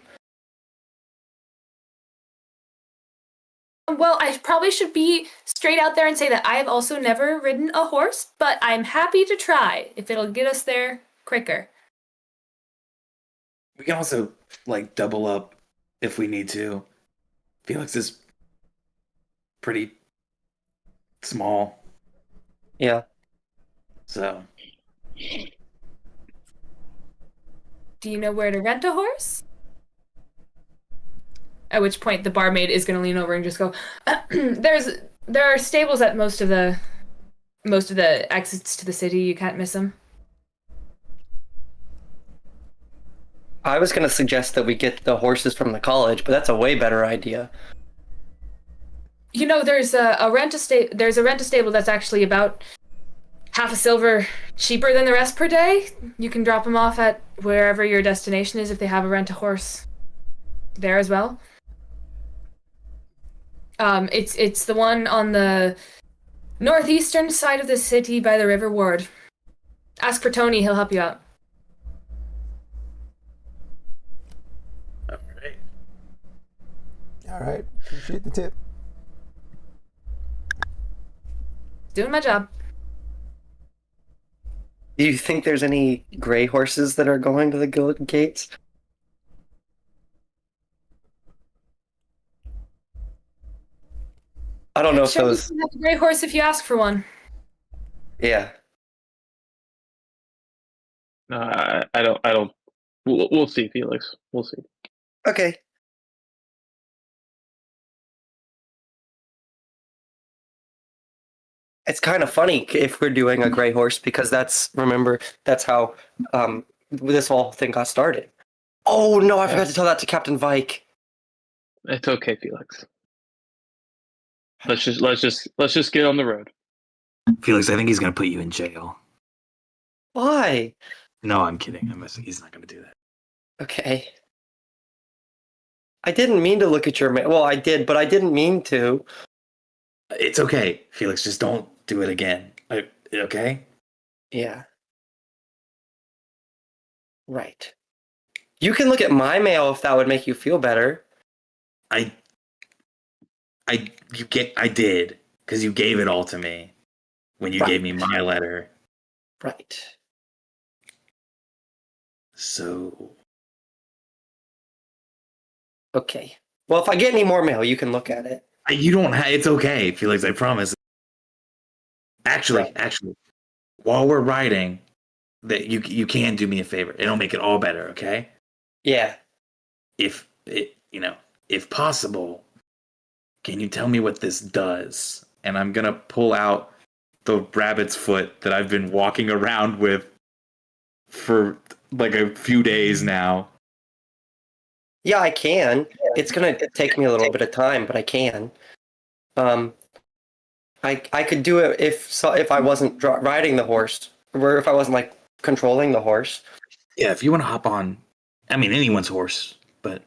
Well, I probably should be straight out there and say that I have also never ridden a horse, but I'm happy to try if it'll get us there quicker. We can also like double up if we need to. Felix is pretty small, Yeah. so Do you know where to rent a horse? At which point the barmaid is going to lean over and just go, there are stables at most of the exits to the city. You can't miss them. I was gonna suggest that we get the horses from the college, but that's a way better idea. You know, there's a rent-a-stable that's actually about half a silver cheaper than the rest per day. You can drop them off at wherever your destination is if they have a rent-a-horse there as well. It's the one on the northeastern side of the city by the River Ward. Ask for Tony, he'll help you out. all right. All right. Appreciate the tip. Doing my job. Do you think there's any gray horses that are going to the Gilded Gates? I don't know if Sure, you those. can have a gray horse if you ask for one. Yeah. No, I don't. I don't. We'll see, Felix. We'll see. Okay. It's kind of funny if we're doing a gray horse because remember, that's how this whole thing got started. Oh no, I forgot to tell that to Captain Vike. It's okay, Felix. Let's just get on the road. Felix, I think he's gonna put you in jail. Why? No, I'm kidding. He's not gonna do that. Okay. I didn't mean to look at your mail. Well, I did, but I didn't mean to. It's okay, Felix. Just don't do it again. Okay? Yeah. Right. You can look at my mail if that would make you feel better. I did, because you gave it all to me when you gave me my letter. Right. So Okay. Well, if I get any more mail, you can look at it. you don't have. It's okay, Felix. I promise. Actually, while we're writing, that you can do me a favor. It'll make it all better. Okay? Yeah. If possible, can you tell me what this does? And I'm gonna pull out the rabbit's foot that I've been walking around with for like a few days now. Yeah, I can. It's gonna take me a little bit of time, but I can. I could do it if I wasn't riding the horse, or if I wasn't like controlling the horse. Yeah, if you want to hop on, I mean anyone's horse, but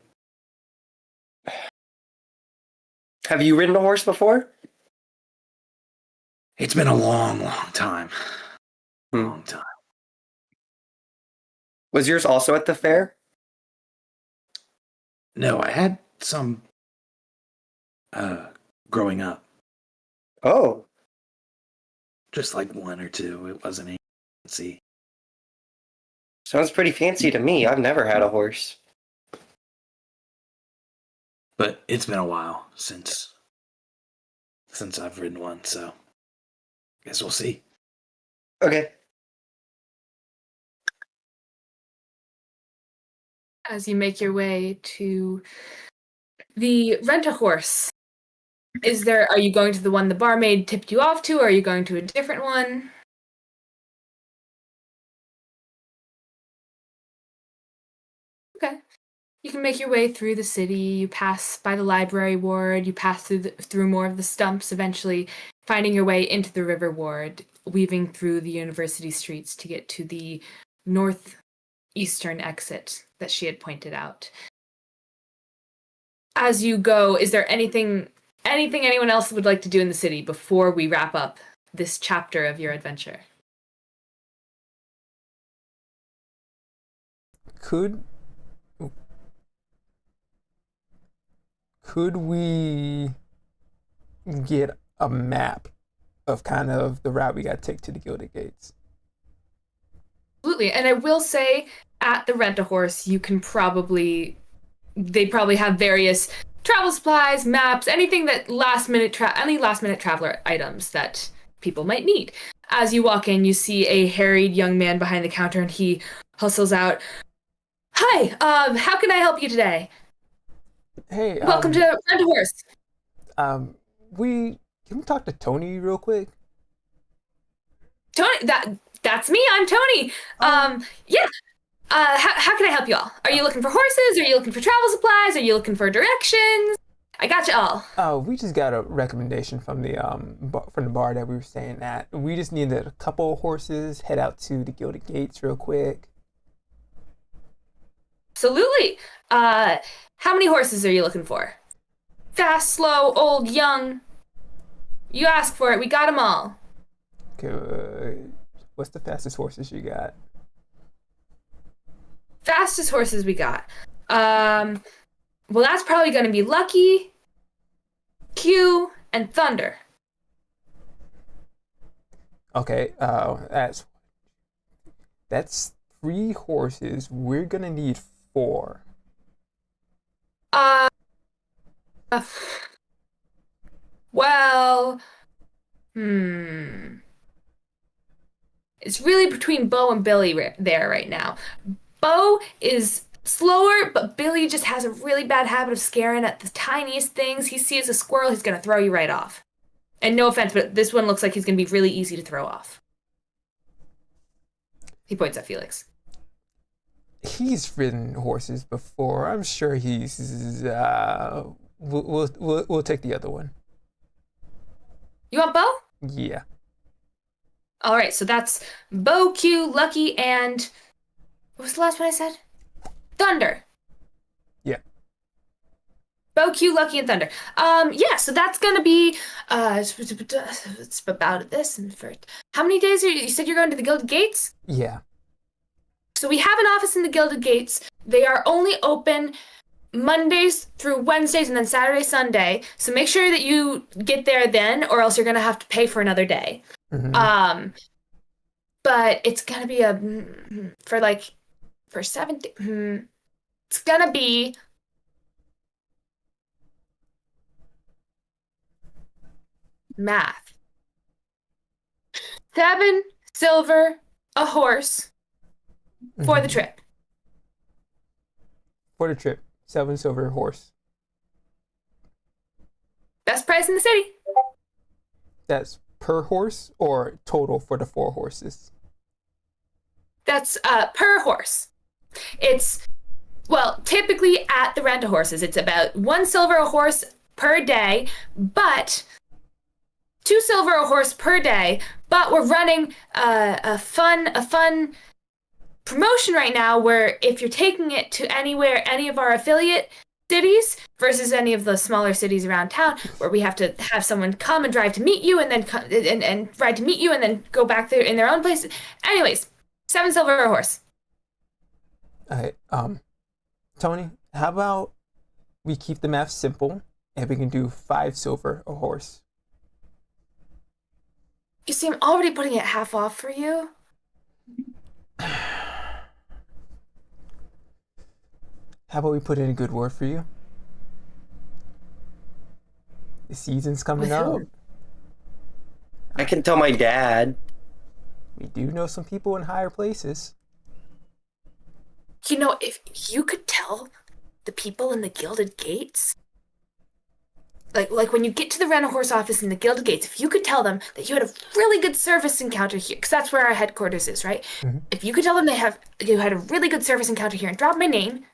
Have you ridden a horse before? it's been a long, long time. Long time. Was yours also at the fair? No, I had some growing up. Oh. Just like one or two. It wasn't any fancy. Sounds pretty fancy to me. I've never had a horse. But it's been a while since I've ridden one, so guess we'll see. Okay. As you make your way to the rent-a-horse, are you going to the one the barmaid tipped you off to, or are you going to a different one? Okay. You can make your way through the city, you pass by the library ward, you pass through more of the stumps, eventually finding your way into the river ward, weaving through the university streets to get to the northeastern exit that she had pointed out. As you go, is there anything anyone else would like to do in the city before we wrap up this chapter of your adventure? Could we get a map of kind of the route we got to take to the Gilded Gates? Absolutely. And I will say, at the Rent-A-Horse, they probably have various travel supplies, maps, anything that any last-minute traveler items that people might need. As you walk in, you see a harried young man behind the counter, and he hustles out, "Hi, how can I help you today? Hey, Welcome to Rent-A-Horse." Can we talk to Tony real quick? Tony, that's me. I'm Tony. Yeah. How can I help you all? Are you looking for horses? Are you looking for travel supplies? Are you looking for directions? I got you all. We just got a recommendation from the bar that we were staying at. We just needed a couple of horses, head out to the Gilded Gates real quick. Absolutely. How many horses are you looking for? Fast, slow, old, young? You ask for it. We got them all. Okay, what's the fastest horses you got? Fastest horses we got. Well, that's probably going to be Lucky, Q, and Thunder. Okay, that's 3 horses. We're gonna need 4. Well, it's really between Bo and Billy there right now. Bo is slower, but Billy just has a really bad habit of scaring at the tiniest things. He sees a squirrel, he's gonna throw you right off. And no offense, but this one looks like he's gonna be really easy to throw off. He points at Felix. He's ridden horses before. I'm sure he's. We'll take the other one. You want Bo? Yeah. All right, so that's Bo, Q, Lucky, and what was the last one I said? Thunder. Yeah. Bo, Q, Lucky, and Thunder. Yeah, so that's gonna be it's about this and for how many days are you said you're going to the Gilded Gates? Yeah. So we have an office in the Gilded Gates. They are only open Mondays through Wednesdays and then Saturday, Sunday. So make sure that you get there then, or else you're gonna have to pay for another day. Mm-hmm. But it's gonna be for 70. It's gonna be math. 7 silver a horse for the trip. For the trip, 7 silver horse. Best price in the city. That's per horse or total for the 4 horses? That's per horse. It's, well, typically at the rent-a-horses, it's about 1 silver a horse per day, but 2 silver a horse per day. But we're running a fun promotion right now where if you're taking it to any of our affiliate cities versus any of the smaller cities around town, where we have to have someone come and drive to meet you and then and ride to meet you and then go back there in their own place. Anyways, 7 silver a horse. All right. Tony, how about we keep the math simple and we can do 5 silver a horse? You see, I'm already putting it half off for you. How about we put in a good word for you? The season's coming up. I can tell my dad. We do know some people in higher places. You know, if you could tell the people in the Gilded Gates, like when you get to the rent-a-horse office in the Gilded Gates, if you could tell them that you had a really good service encounter here, because that's where our headquarters is, right? Mm-hmm. If you could tell them you had a really good service encounter here and drop my name,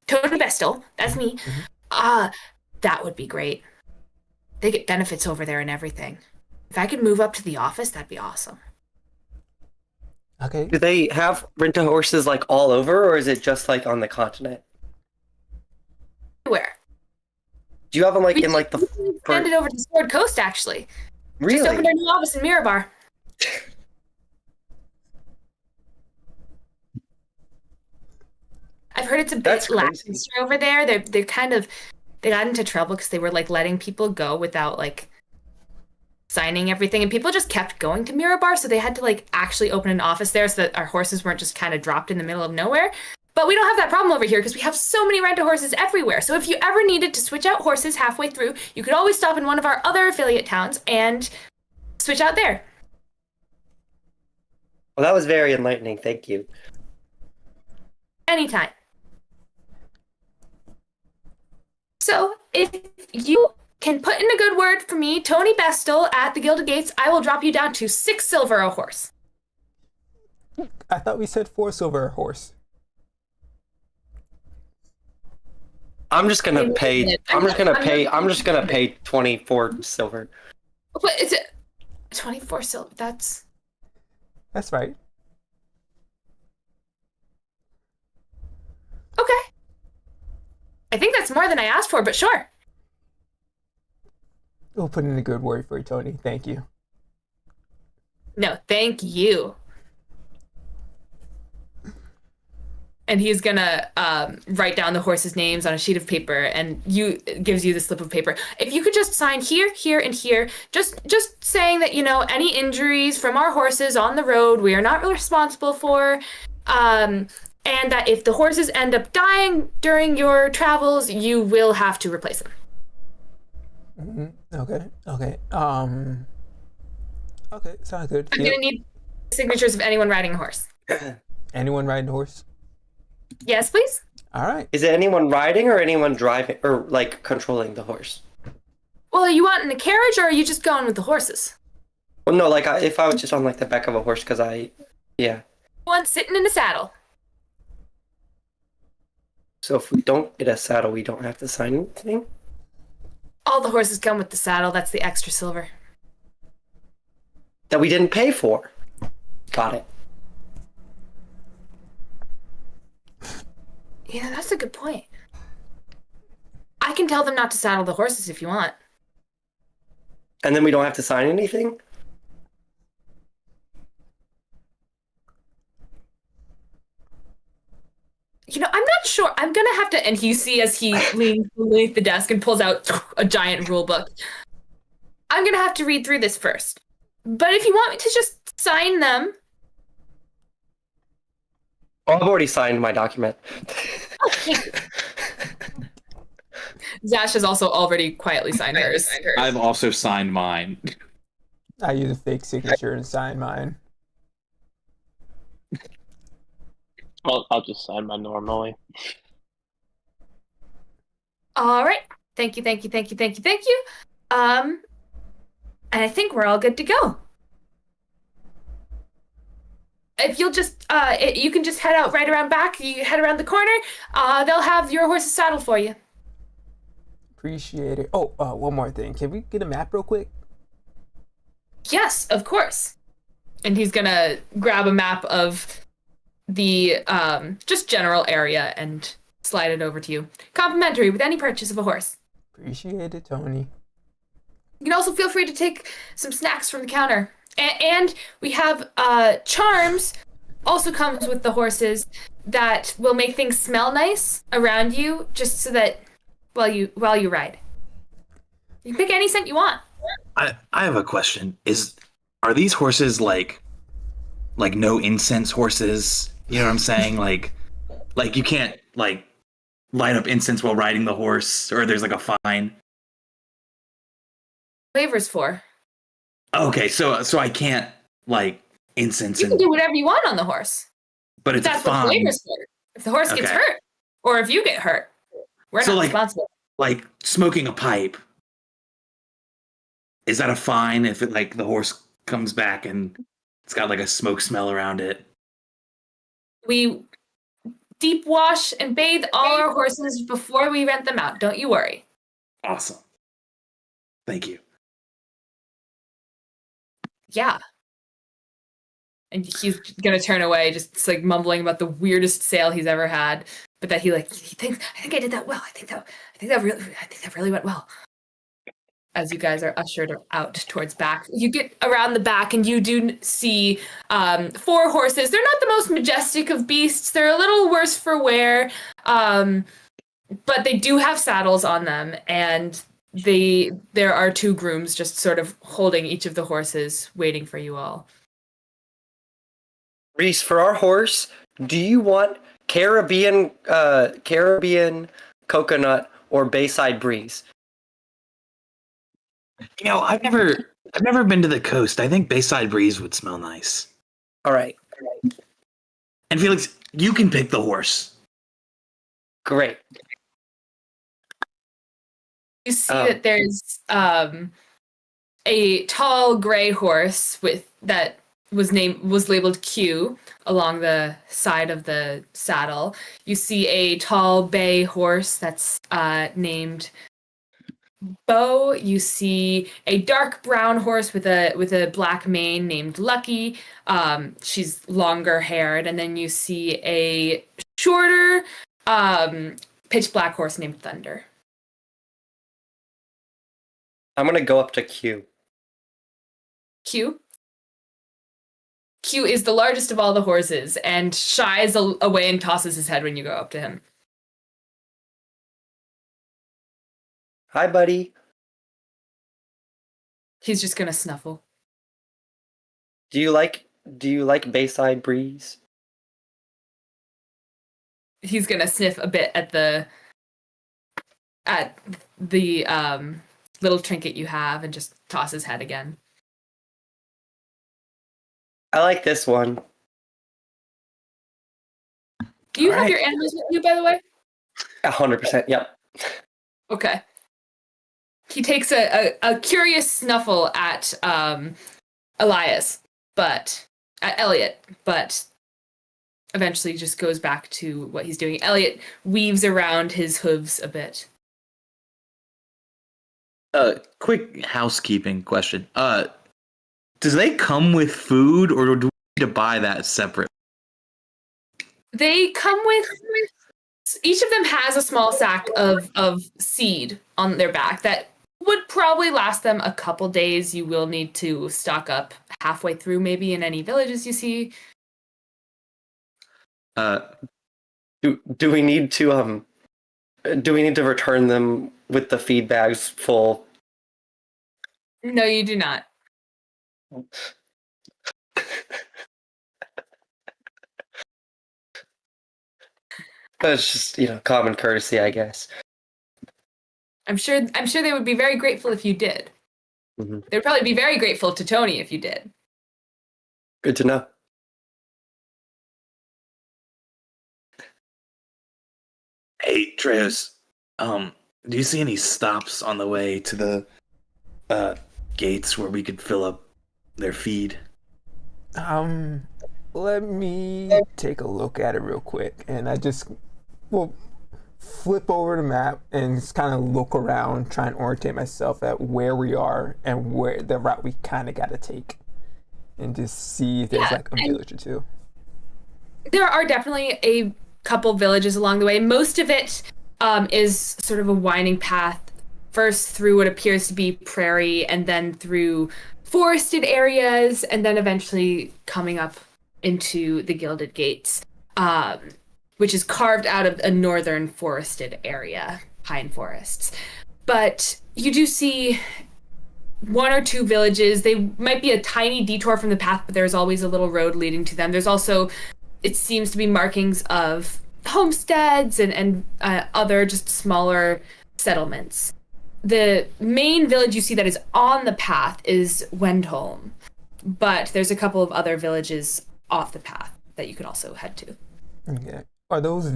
Tony Bestel, that's me, that would be great. They get benefits over there and everything. If I could move up to the office, that'd be awesome. Okay. Do they have rent-a-horses like all over, or is it just like on the continent? Where? Do you have them like in like the? Expanded over to Sword Coast, actually. Really? Just opened our new office in Mirabar. I've heard it's a bit lackluster over there. They're kind of, they got into trouble because they were like letting people go without like signing everything, and people just kept going to Mirabar, so they had to like actually open an office there so that our horses weren't just kind of dropped in the middle of nowhere. But we don't have that problem over here because we have so many rent-a-horses everywhere. So if you ever needed to switch out horses halfway through, you could always stop in one of our other affiliate towns and switch out there. Well, that was very enlightening. Thank you. Anytime. So if you can put in a good word for me, Tony Bestel at the Gilded Gates, I will drop you down to 6 silver a horse. I thought we said 4 silver a horse. I'm just gonna pay. I'm just gonna pay 24 silver. What is it? 24 silver. That's right. okay. I think that's more than I asked for, but sure. We'll put in a good word for you, Tony. Thank you. No, thank you. And he's gonna write down the horses' names on a sheet of paper, and gives you the slip of paper. If you could just sign here, here, and here, just saying that, you know, any injuries from our horses on the road we are not responsible for, and that if the horses end up dying during your travels, you will have to replace them. Okay. Okay. Okay. Sounds good. I'm gonna need signatures of anyone riding a horse. Anyone riding a horse? Yes, please. All right. Is it anyone riding or anyone driving or like controlling the horse? Well, are you wanting a carriage or are you just going with the horses? Well, no, like if I was just on like the back of a horse, because yeah. One sitting in a saddle. So if we don't get a saddle, we don't have to sign anything. All the horses come with the saddle. That's the extra silver. That we didn't pay for. Got it. Yeah, that's a good point. I can tell them not to saddle the horses if you want. And then we don't have to sign anything? You know, I'm not sure. I'm gonna have to. And you see as he leans beneath the desk and pulls out a giant rule book. I'm gonna have to read through this first. But if you want me to just sign them, Oh, I've already signed my document. Zash has also already quietly signed hers. I've also signed mine. I use a fake signature and sign mine. I'll just sign mine normally. All right. Thank you. And I think we're all good to go. If you'll just, you can just head out right around back. You head around the corner. They'll have your horse's saddle for you. Appreciate it. Oh, one more thing. Can we get a map real quick? Yes, of course. And he's gonna grab a map of the just general area and slide it over to you. Complimentary with any purchase of a horse. Appreciate it, Tony. You can also feel free to take some snacks from the counter. And we have charms also comes with the horses that will make things smell nice around you, just so that while you ride. You can pick any scent you want. I have a question. Are these horses like no incense horses? You know what I'm saying? Like you can't like light up incense while riding the horse, or there's like a fine. Flavors for. Okay, so I can't like incense. You can do whatever you want on the horse. But it's That's a fine. what flavors for. If the horse gets Okay. hurt, or if you get hurt, we're So, not like- responsible. Like smoking a pipe. Is that a fine if it like the horse comes back and it's got like a smoke smell around it? We deep wash and bathe all our horses before we rent them out. Don't you worry. Awesome. Thank you. Yeah. And he's gonna turn away, just like mumbling about the weirdest sale he's ever had, but that he thinks I think I did that well. I think that really went well. As you guys are ushered out towards back, you get around the back and you do see 4 horses. They're not the most majestic of beasts. They're a little worse for wear, but they do have saddles on them, and there are 2 grooms just sort of holding each of the horses, waiting for you all. Reese, for our horse, do you want Caribbean coconut or Bayside breeze? You know, I've never been to the coast. I think Bayside Breeze would smell nice. All right. And Felix, you can pick the horse. Great. You see that there's a tall gray horse that was labeled Q along the side of the saddle. You see a tall bay horse that's named Bo. You see a dark brown horse with a black mane named Lucky. She's longer haired, and then you see a shorter pitch black horse named Thunder. I'm gonna go up to Q. Q is the largest of all the horses and shies away and tosses his head when you go up to him. Hi, buddy. He's just gonna snuffle. Do you like Bayside breeze? He's gonna sniff a bit at the little trinket you have and just toss his head again. I like this one. Do you All have right. your animals with you, by the way? 100%. Yep. Okay. He takes a curious snuffle at Elias, but at Elliot, but eventually just goes back to what he's doing. Elliot weaves around his hooves a bit. Quick housekeeping question. Does they come with food, or do we need to buy that separate? They come with each of them has a small sack of seed on their back that would probably last them a couple days. You will need to stock up halfway through, maybe in any villages you see. Do we need to return them with the feed bags full? No, you do not. That's just, common courtesy, I guess. I'm sure they would be very grateful if you did. Mm-hmm. They'd probably be very grateful to Tony if you did. Good to know. Hey, Treos, do you see any stops on the way to the gates where we could fill up their feed? Let me take a look at it real quick, and I just will flip over the map and just kind of look around, try and orientate myself at where we are and where the route we kind of got to take, and just see if there's like a village or two. There are definitely a couple villages along the way. Most of it is sort of a winding path, first through what appears to be prairie, and then through forested areas, and then eventually coming up into the Gilded Gates, which is carved out of a northern forested area, pine forests. But you do see one or two villages. They might be a tiny detour from the path, but there's always a little road leading to them. There's also, it seems to be markings of homesteads and other just smaller settlements. The main village you see that is on the path is Wendholm, but there's a couple of other villages off the path that you could also head to. Okay. Are those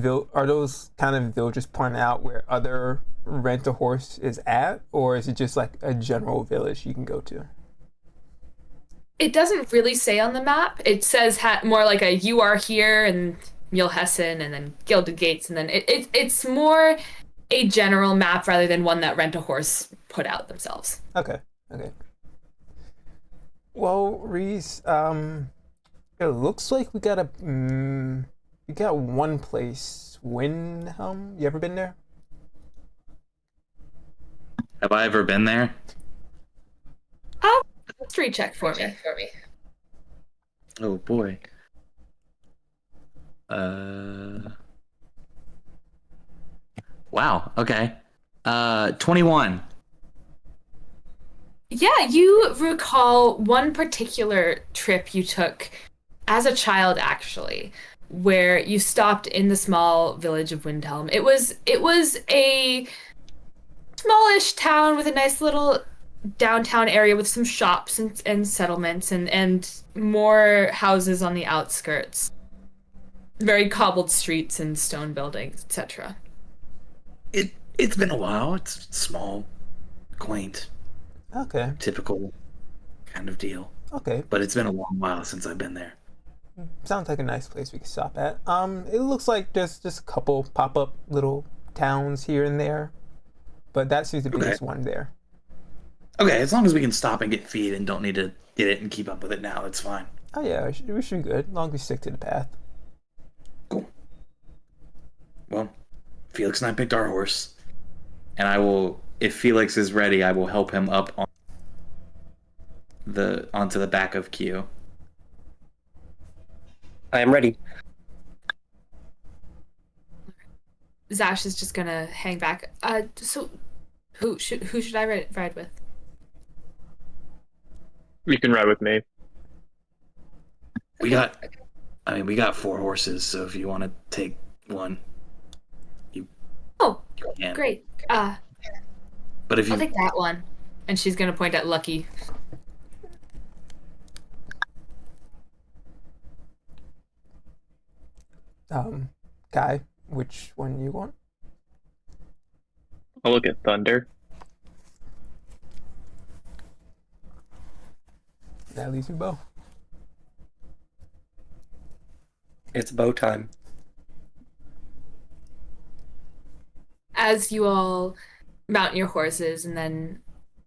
kind of villages pointed out where other rent-a-horse is at, or is it just like a general village you can go to? It doesn't really say on the map. It says more like a "you are here" and Mulhessen, and then Gilded Gates, and then it's more a general map rather than one that Rent-A-Horse put out themselves. Okay. Well, Reese, it looks like we got one place, Windhelm. You ever been there? Have I ever been there? History check for me. Oh boy. Wow. Okay. 21. Yeah, you recall one particular trip you took as a child, actually, where you stopped in the small village of Windhelm. It was a smallish town with a nice little downtown area with some shops and settlements and more houses on the outskirts. Very cobbled streets and stone buildings, etc. It's been a while. It's small, quaint, Okay. typical kind of deal. Okay. But it's been a long while since I've been there. Sounds like a nice place we could stop at. It looks like just a couple pop-up little towns here and there, but that seems the biggest one there. Okay, as long as we can stop and get feed and don't need to get it and keep up with it now, it's fine. Oh yeah, we should be good, as long as we stick to the path. Cool. Well, Felix and I picked our horse, and I will, if Felix is ready, I will help him up onto the back of Q. I am ready. Zash is just gonna hang back. So who should I ride with? You can ride with me. We got 4 horses, so if you want to take one, you Oh, can. great. But if I'll you take that one. And she's going to point at Lucky. Kai, which one you want? I'll look at Thunder. That leaves me Bo. It's bow time. As you all mount your horses and then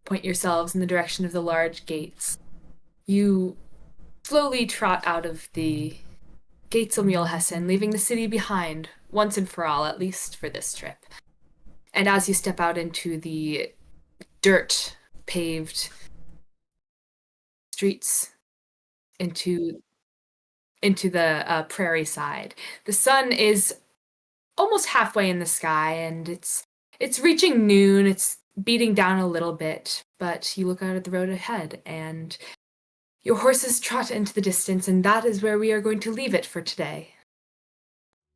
point yourselves in the direction of the large gates, you slowly trot out of the gates of Mulhessen, leaving the city behind, once and for all, at least for this trip. And as you step out into the dirt-paved streets, into the prairie side, the sun is almost halfway in the sky, and it's reaching noon. It's beating down a little bit, but you look out at the road ahead, and your horses trot into the distance, and that is where we are going to leave it for today.